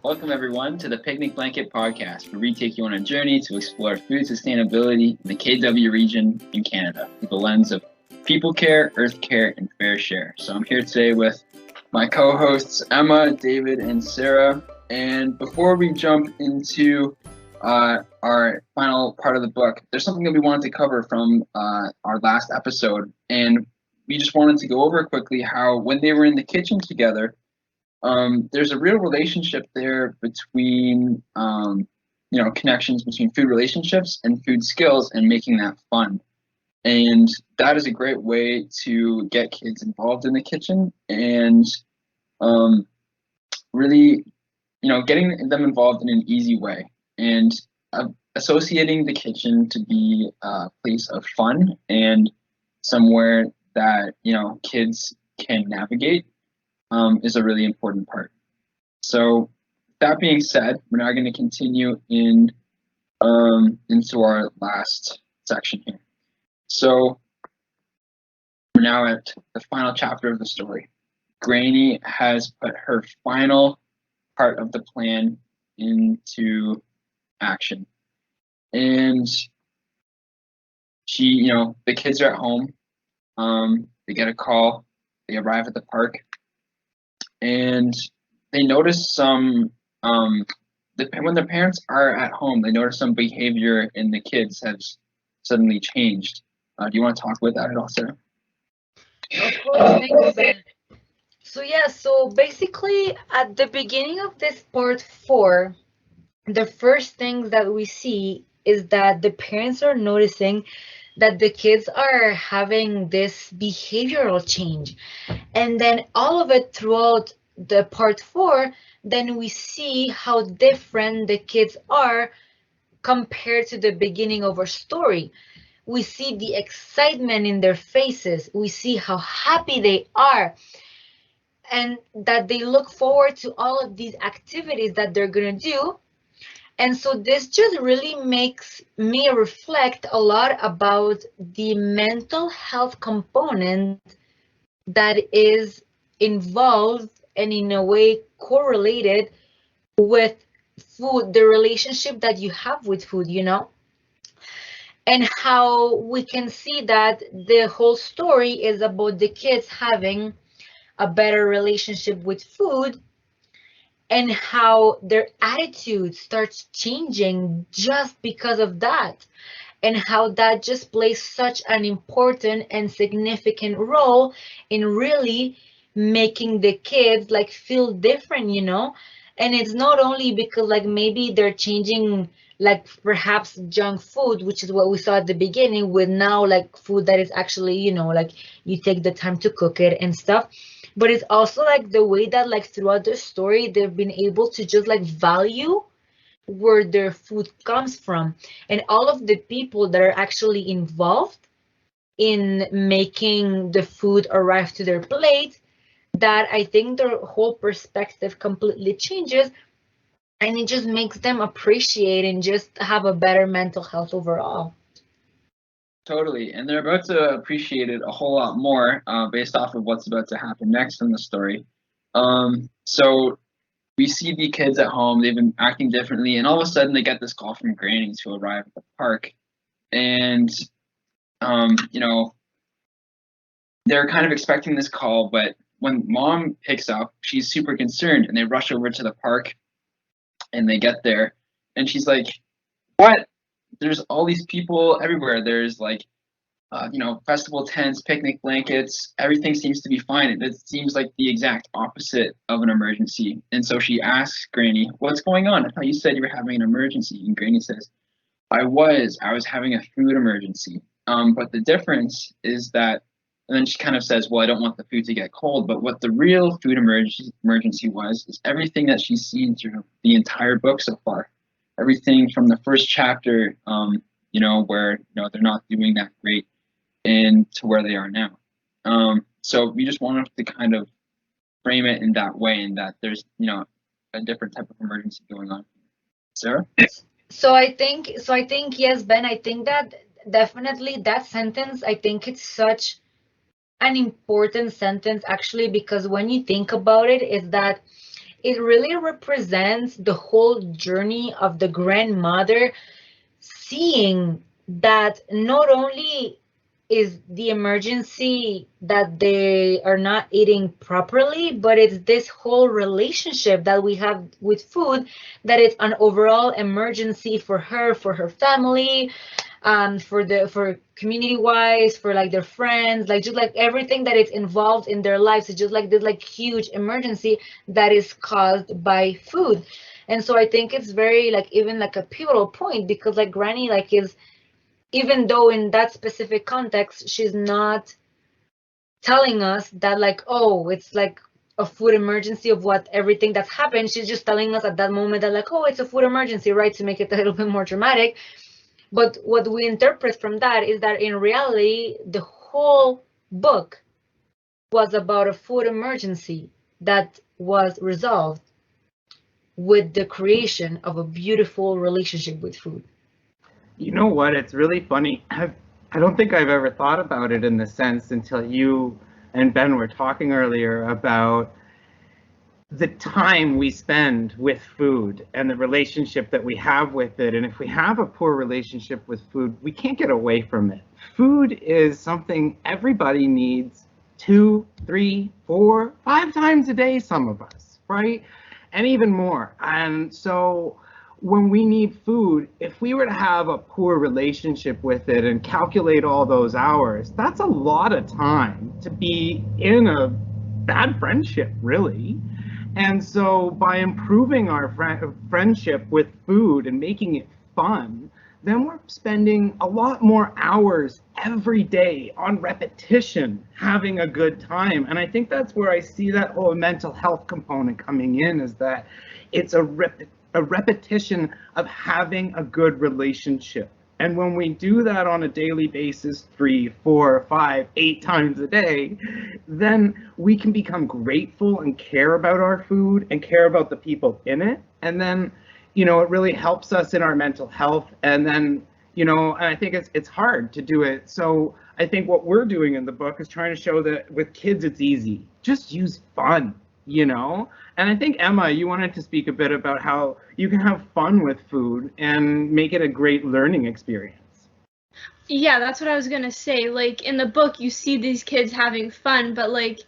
Welcome everyone to the Picnic Blanket Podcast, where we take you on a journey to explore food sustainability in the KW region in Canada through the lens of people care, earth care, and fair share. So I'm here today with my co-hosts Emma, David, and Sarah. And before we jump into our final part of the book, there's something that we wanted to cover from our last episode, and we just wanted to go over quickly how when they were in the kitchen together, there's a real relationship there between connections between food relationships and food skills and making that fun. And that is a great way to get kids involved in the kitchen and really, getting them involved in an easy way and associating the kitchen to be a place of fun and somewhere that, kids can navigate is a really important part. So that being said, we're now going to continue into our last section here. So we're now at the final chapter of the story. Granny has put her final part of the plan into action. And she, the kids are at home. They get a call. They arrive at the park. And they notice some, when their parents are at home, they notice some behavior in the kids has suddenly changed. Do you want to talk about that at all, Sarah? Of course, thank you, Ben. So basically at the beginning of this part 4, the first thing that we see is that the parents are noticing that the kids are having this behavioral change. And then all of it throughout the part 4, then we see how different the kids are compared to the beginning of our story. We see the excitement in their faces. We see how happy they are and that they look forward to all of these activities that they're going to do. And so this just really makes me reflect a lot about the mental health component that is involved and in a way correlated with food, the relationship that you have with food, and how we can see that the whole story is about the kids having a better relationship with food and how their attitude starts changing just because of that, and how that just plays such an important and significant role in really making the kids like feel different, and it's not only because like maybe they're changing like perhaps junk food, which is what we saw at the beginning, with now like food that is actually like you take the time to cook it and stuff, but it's also like the way that like throughout the story they've been able to just like value where their food comes from and all of the people that are actually involved in making the food arrive to their plate, that I think their whole perspective completely changes, and it just makes them appreciate and just have a better mental health overall. Totally, and they're about to appreciate it a whole lot more based off of what's about to happen next in the story. So we see the kids at home, they've been acting differently, and all of a sudden they get this call from Granny to arrive at the park. And, they're kind of expecting this call, but when Mom picks up, she's super concerned, and they rush over to the park, and they get there, and she's like, what? There's all these people everywhere. There's like, festival tents, picnic blankets, everything seems to be fine. It seems like the exact opposite of an emergency. And so she asks Granny, what's going on? I thought you said you were having an emergency. And Granny says, I was having a food emergency. But the difference is that, and then she kind of says, well, I don't want the food to get cold. But what the real food emergency was is everything that she's seen through the entire book so far. Everything from the first chapter, where, they're not doing that great, and to where they are now. So we just wanted to kind of frame it in that way, and that there's, a different type of emergency going on. Sarah? So I think yes, Ben, I think that definitely that sentence, I think it's such an important sentence actually, because when you think about it, is that it really represents the whole journey of the grandmother, seeing that not only is the emergency that they are not eating properly, but it's this whole relationship that we have with food, that it's an overall emergency for her family, for community wise, for like their friends, like just like everything that is involved in their lives. It's just like this like huge emergency that is caused by food. And so I think it's very like even like a pivotal point, because like Granny like is, even though in that specific context she's not telling us that like, oh, it's like a food emergency of what everything that's happened. She's just telling us at that moment that like, oh, it's a food emergency, right, to make it a little bit more dramatic. But what we interpret from that is that in reality the whole book was about a food emergency that was resolved with the creation of a beautiful relationship with food. You know what? It's really funny. I don't think I've ever thought about it in this sense until you and Ben were talking earlier about the time we spend with food and the relationship that we have with it. And if we have a poor relationship with food, we can't get away from it. Food is something everybody needs 2, 3, 4, 5 times a day, some of us, right? And even more. And so when we need food, if we were to have a poor relationship with it and calculate all those hours, that's a lot of time to be in a bad friendship, really. And so by improving our friendship with food and making it fun, then we're spending a lot more hours every day on repetition, having a good time. And I think that's where I see that whole mental health component coming in, is that it's a repetition of having a good relationship. And when we do that on a daily basis, 3, 4, 5, 8 times a day, then we can become grateful and care about our food and care about the people in it. And then, you know, it really helps us in our mental health. And then, you know, and I think it's hard to do it. So I think what we're doing in the book is trying to show that with kids, it's easy. Just use fun, you know? And I think, Emma, you wanted to speak a bit about how you can have fun with food and make it a great learning experience. Yeah, that's what I was gonna say. Like, in the book, you see these kids having fun, but like,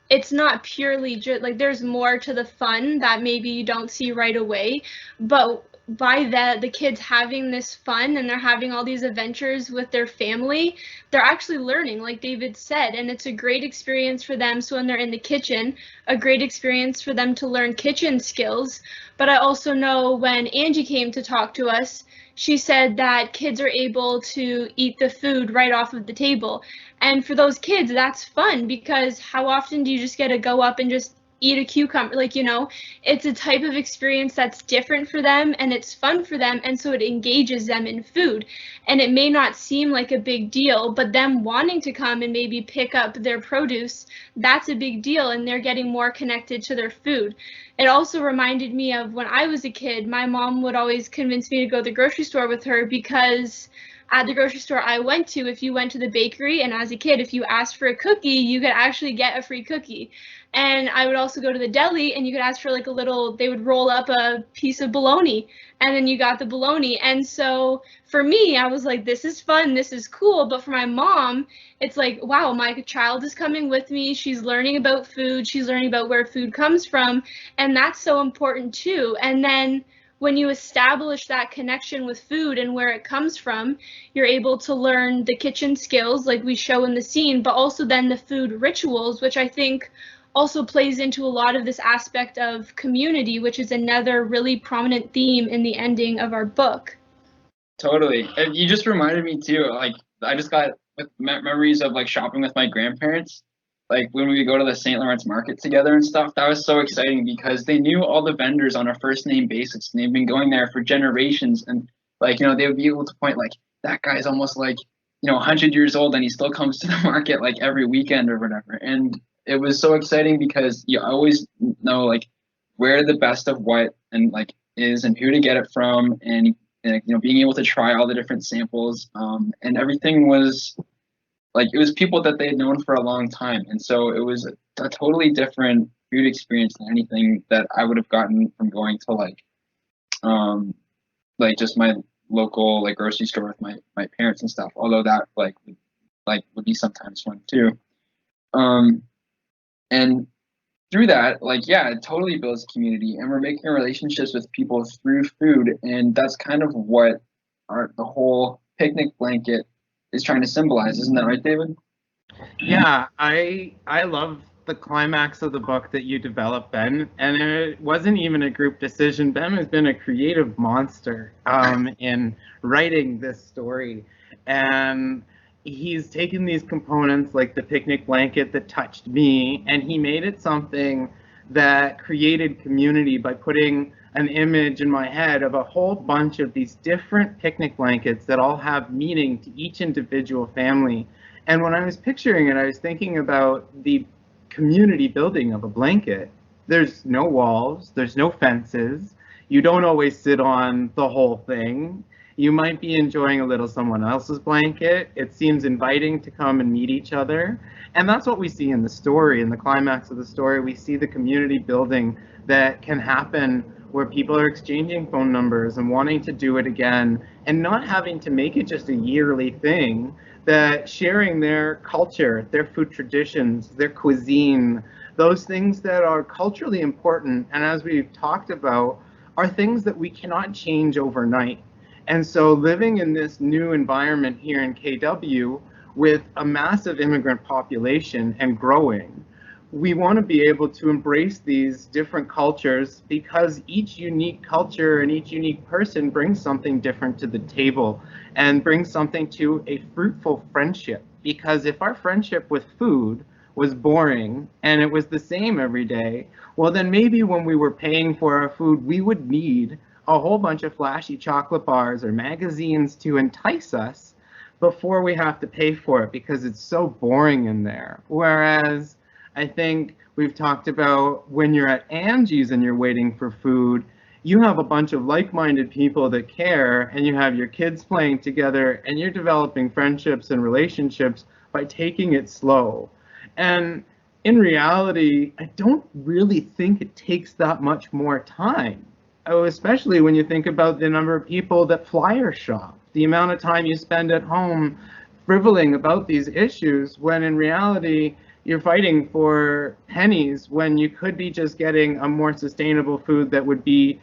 it's not purely just like, there's more to the fun that maybe you don't see right away. But by that, the kids having this fun and they're having all these adventures with their family, they're actually learning, like David said, and it's a great experience for them. So when they're in the kitchen, a great experience for them to learn kitchen skills. But I also know when Angie came to talk to us, she said that kids are able to eat the food right off of the table. And for those kids, that's fun, because how often do you just get to go up and just eat a cucumber? Like, you know, it's a type of experience that's different for them and it's fun for them, and so it engages them in food. And it may not seem like a big deal, but them wanting to come and maybe pick up their produce, that's a big deal, and they're getting more connected to their food. It also reminded me of when I was a kid, my mom would always convince me to go to the grocery store with her, because at the grocery store I went to, if you went to the bakery and as a kid, if you asked for a cookie, you could actually get a free cookie. And I would also go to the deli and you could ask for like a little, they would roll up a piece of bologna and then you got the bologna. And so for me, I was like, this is fun, this is cool. But for my mom, it's like, wow, my child is coming with me. She's learning about food. She's learning about where food comes from. And that's so important too. And then when you establish that connection with food and where it comes from, you're able to learn the kitchen skills like we show in the scene, but also then the food rituals, which I think also plays into a lot of this aspect of community, which is another really prominent theme in the ending of our book. Totally. And you just reminded me too, like I just got memories of like shopping with my grandparents, like when we would go to the St. Lawrence market together and stuff. That was so exciting because they knew all the vendors on a first name basis, and they've been going there for generations. And like, you know, they would be able to point like, that guy's almost like, you know, 100 years old and he still comes to the market like every weekend or whatever. And it was so exciting because you always know like where the best of what and like is and who to get it from, and you know, being able to try all the different samples, and everything was like, it was people that they had known for a long time. And so it was a totally different food experience than anything that I would have gotten from going to like just my local like grocery store with my parents and stuff. Although that would be sometimes fun too. Um, and through that, like, yeah, it totally builds community, and we're making relationships with people through food, and that's kind of what the whole picnic blanket is trying to symbolize. Isn't that right, David? Yeah, I love the climax of the book that you developed, Ben, and it wasn't even a group decision. Ben has been a creative monster in writing this story, and he's taken these components like the picnic blanket that touched me, and he made it something that created community by putting an image in my head of a whole bunch of these different picnic blankets that all have meaning to each individual family. And when I was picturing it, I was thinking about the community building of a blanket. There's no walls, there's no fences. You don't always sit on the whole thing. You might be enjoying a little someone else's blanket. It seems inviting to come and meet each other. And that's what we see in the story. In the climax of the story, we see the community building that can happen where people are exchanging phone numbers and wanting to do it again and not having to make it just a yearly thing, that sharing their culture, their food traditions, their cuisine, those things that are culturally important, and as we've talked about, are things that we cannot change overnight. And so living in this new environment here in KW with a massive immigrant population and growing, we want to be able to embrace these different cultures because each unique culture and each unique person brings something different to the table and brings something to a fruitful friendship. Because if our friendship with food was boring and it was the same every day, well, then maybe when we were paying for our food, we would need a whole bunch of flashy chocolate bars or magazines to entice us before we have to pay for it because it's so boring in there. Whereas I think we've talked about when you're at Angie's and you're waiting for food, you have a bunch of like-minded people that care, and you have your kids playing together, and you're developing friendships and relationships by taking it slow. And in reality, I don't really think it takes that much more time. Oh, especially when you think about the number of people that flyer shop, the amount of time you spend at home frivoling about these issues, when in reality, you're fighting for pennies when you could be just getting a more sustainable food that would be,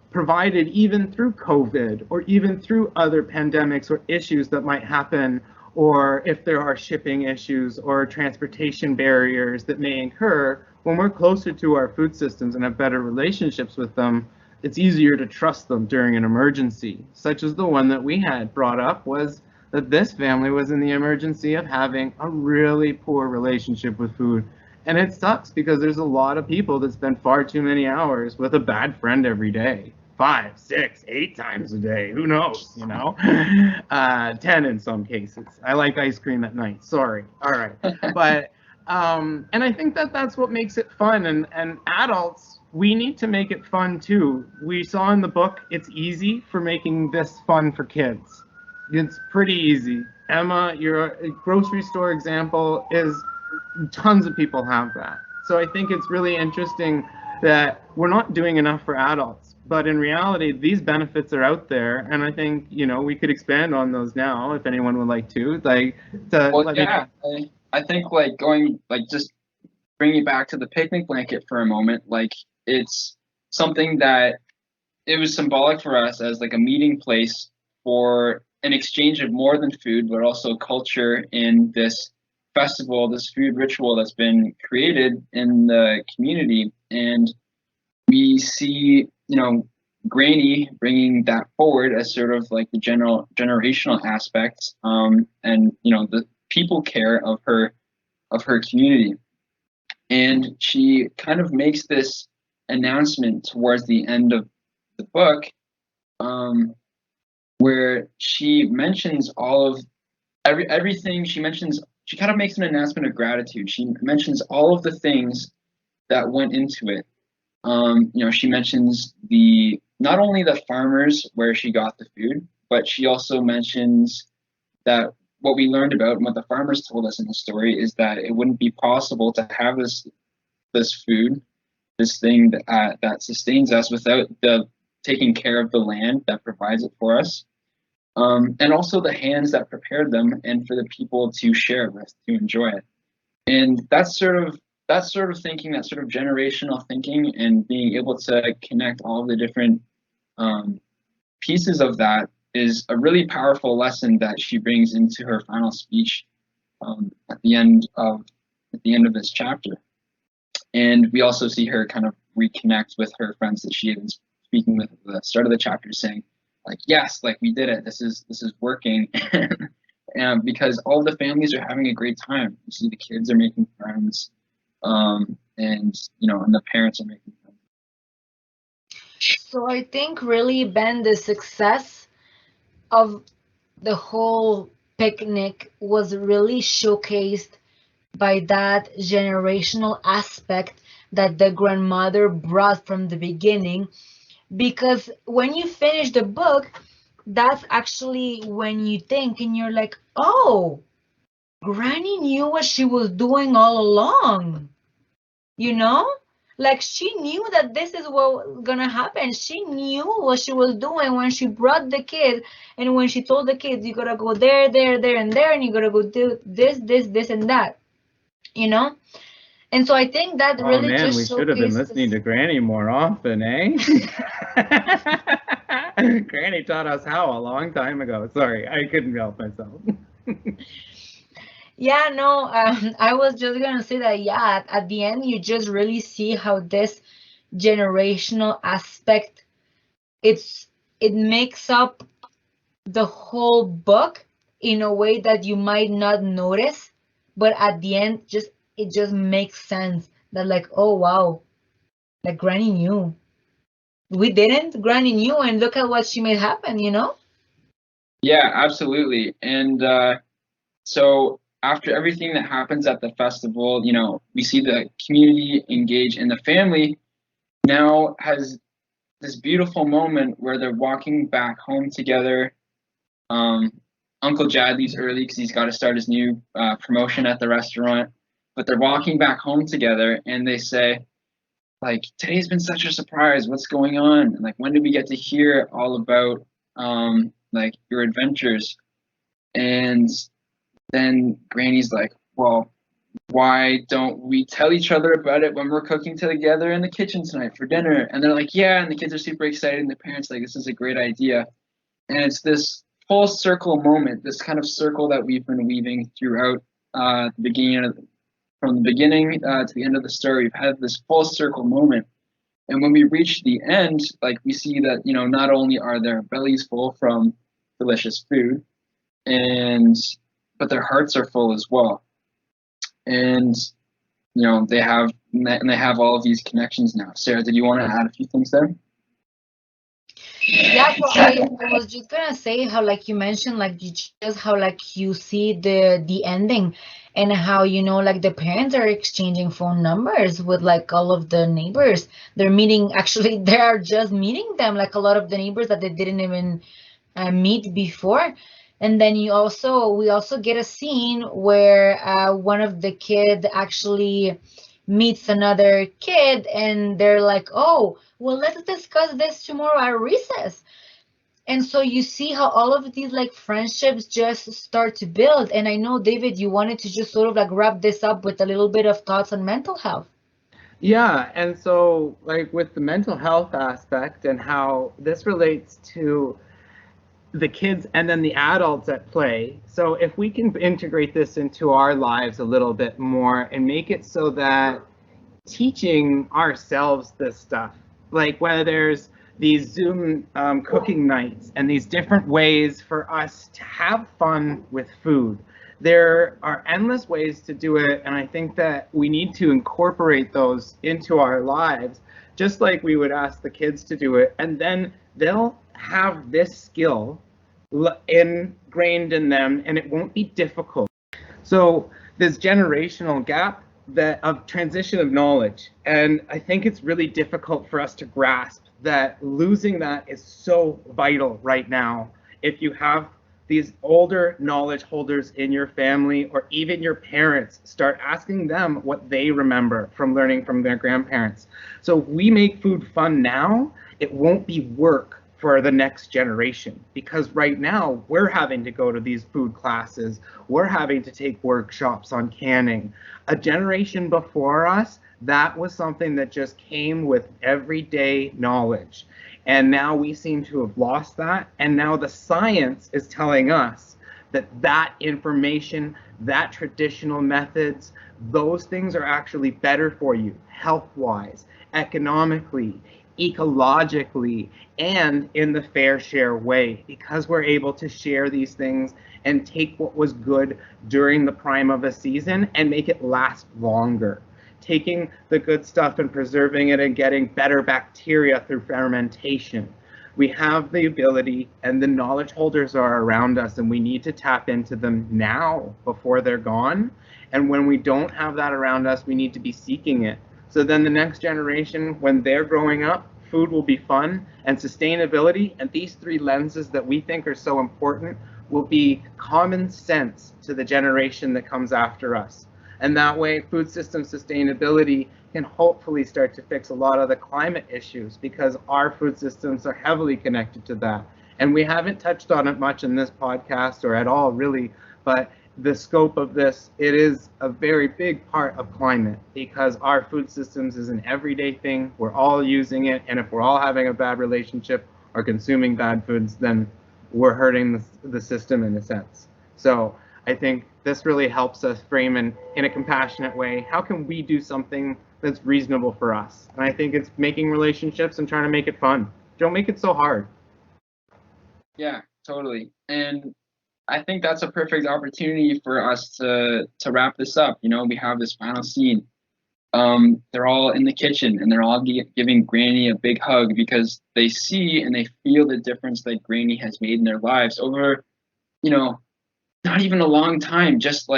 provided even through COVID or even through other pandemics or issues that might happen, or if there are shipping issues or transportation barriers that may occur. When we're closer to our food systems and have better relationships with them, it's easier to trust them during an emergency, such as the one that we had brought up was that this family was in the emergency of having a really poor relationship with food. And it sucks because there's a lot of people that spend far too many hours with a bad friend every day. 5, 6, 8 times a day, who knows, 10 in some cases. I like ice cream at night, sorry. All right. But, and I think that that's what makes it fun. And adults, we need to make it fun too. We saw in the book, it's easy for making this fun for kids. It's pretty easy. Emma, your grocery store example is tons of people have that. So I think it's really interesting that we're not doing enough for adults, but in reality, these benefits are out there, and I think we could expand on those now if anyone would like to. I think just bringing it back to the picnic blanket for a moment, it's something that it was symbolic for us as like a meeting place for an exchange of more than food, but also culture in this festival, this food ritual that's been created in the community. And we see, Granny bringing that forward as sort of like the generational aspects, and the people care of her community. And she kind of makes this announcement towards the end of the book, where she mentions all of everything. She kind of makes an announcement of gratitude. She mentions all of the things that went into it. She mentions not only the farmers where she got the food, but she also mentions that what we learned about and what the farmers told us in the story is that it wouldn't be possible to have this this food, this thing that sustains us without the taking care of the land that provides it for us, and also the hands that prepared them, and for the people to share it with, to enjoy it. And that sort of thinking, that sort of generational thinking, and being able to connect all of the different pieces of that is a really powerful lesson that she brings into her final speech at the end of this chapter. And we also see her kind of reconnect with her friends that she had been speaking with at the start of the chapter, saying, like, yes, like, we did it. This is working. And because all the families are having a great time. You see the kids are making friends, and and the parents are making friends. So I think really, Ben, the success of the whole picnic was really showcased by that generational aspect that the grandmother brought from the beginning. Because when you finish the book, that's actually when you think and you're like, oh, Granny knew what she was doing all along. Like, she knew that this is what was gonna happen. She knew what she was doing when she brought the kid, and when she told the kids, you gotta go there, there, there, and there, and you gotta go do this, this, this, and that. And so I think that really man, just we should have been listening to Granny more often, eh? Granny taught us how a long time ago. Sorry, I couldn't help myself. Yeah, no, I was just gonna say that, yeah, at the end, you just really see how this generational aspect, it makes up the whole book in a way that you might not notice, but at the end, it just makes sense that, like, oh wow, like, Granny knew. We didn't. Granny knew, and look at what she made happen. Yeah, absolutely. And so after everything that happens at the festival, we see the community engage, and the family now has this beautiful moment where they're walking back home together. Uncle Jad leaves early because he's got to start his new promotion at the restaurant, but they're walking back home together, and they say, like, today's been such a surprise. What's going on? And, like, when did we get to hear all about like, your adventures? And then Granny's like, well, why don't we tell each other about it when we're cooking together in the kitchen tonight for dinner? And they're like, yeah, and the kids are super excited, and the parents like, this is a great idea. And it's this full circle moment, this kind of circle that we've been weaving throughout from the beginning to the end of the story. We've had this full circle moment. And when we reach the end, like, we see that, not only are their bellies full from delicious food, but their hearts are full as well. And they have all of these connections now. Sarah, did you want to add a few things there? Yeah, so I was just gonna say how, like, you mentioned, like, how, like, you see the ending, and how, like, the parents are exchanging phone numbers with, like, all of the neighbors. They are just meeting them, like, a lot of the neighbors that they didn't even meet before. And then we also get a scene where one of the kids actually meets another kid, and they're like, oh, well, let's discuss this tomorrow at recess. And so you see how all of these, like, friendships just start to build. And I know, David, you wanted to just sort of, like, wrap this up with a little bit of thoughts on mental health. Yeah, and so, like, with the mental health aspect and how this relates to the kids and then the adults at play. So if we can integrate this into our lives a little bit more and make it so that teaching ourselves this stuff, like whether there's these Zoom cooking nights and these different ways for us to have fun with food. There are endless ways to do it, and I think that we need to incorporate those into our lives, just like we would ask the kids to do it, and then they'll have this skill ingrained in them, and it won't be difficult. So this generational gap of transition of knowledge, and I think it's really difficult for us to grasp that losing that is so vital right now. If you have these older knowledge holders in your family, or even your parents, start asking them what they remember from learning from their grandparents. So if we make food fun now, it won't be work for the next generation, because right now we're having to go to these food classes, we're having to take workshops on canning. A generation before us, that was something that just came with everyday knowledge. And now we seem to have lost that. And now the science is telling us that that information, that traditional methods, those things are actually better for you health-wise, economically, ecologically, and in the fair share way, because we're able to share these things and take what was good during the prime of a season and make it last longer. Taking the good stuff and preserving it and getting better bacteria through fermentation. We have the ability, and the knowledge holders are around us, and we need to tap into them now before they're gone. And when we don't have that around us, we need to be seeking it. So then the next generation, when they're growing up, food will be fun, and sustainability, and these three lenses that we think are so important, will be common sense to the generation that comes after us. And that way, food system sustainability can hopefully start to fix a lot of the climate issues, because our food systems are heavily connected to that. And we haven't touched on it much in this podcast, or at all really, but the scope of this, it is a very big part of climate, because our food systems is an everyday thing. We're all using it, and if we're all having a bad relationship or consuming bad foods, then we're hurting the system in a sense. So I think this really helps us frame in a compassionate way, how can we do something that's reasonable for us? And I think it's making relationships and trying to make it fun. Don't make it so hard. Yeah, totally. And I think that's a perfect opportunity for us to wrap this up. You know, we have this final scene. They're all in the kitchen, and they're all giving Granny a big hug, because they see and they feel the difference that Granny has made in their lives over, you know, not even a long time, just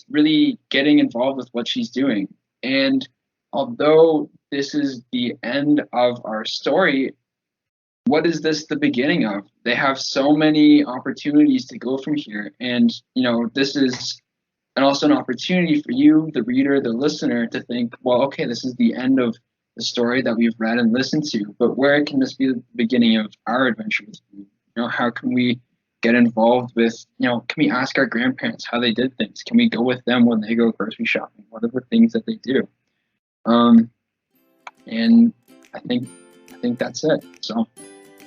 really getting involved with what she's doing. And although this is the end of our story, what is this the beginning of? They have so many opportunities to go from here. And, you know, this is also an opportunity for you, the reader, the listener, to think, well, okay, this is the end of the story that we've read and listened to, but where can this be the beginning of our adventure with food? You know, how can we get involved with, you know, can we ask our grandparents how they did things? Can we go with them when they go grocery shopping? What are the things that they do? And I think that's it. So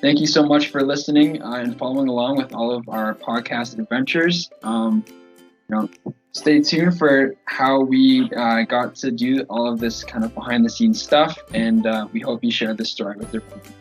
thank you so much for listening and following along with all of our podcast adventures. You know, stay tuned for how we got to do all of this kind of behind the scenes stuff, and we hope you share this story with your friends.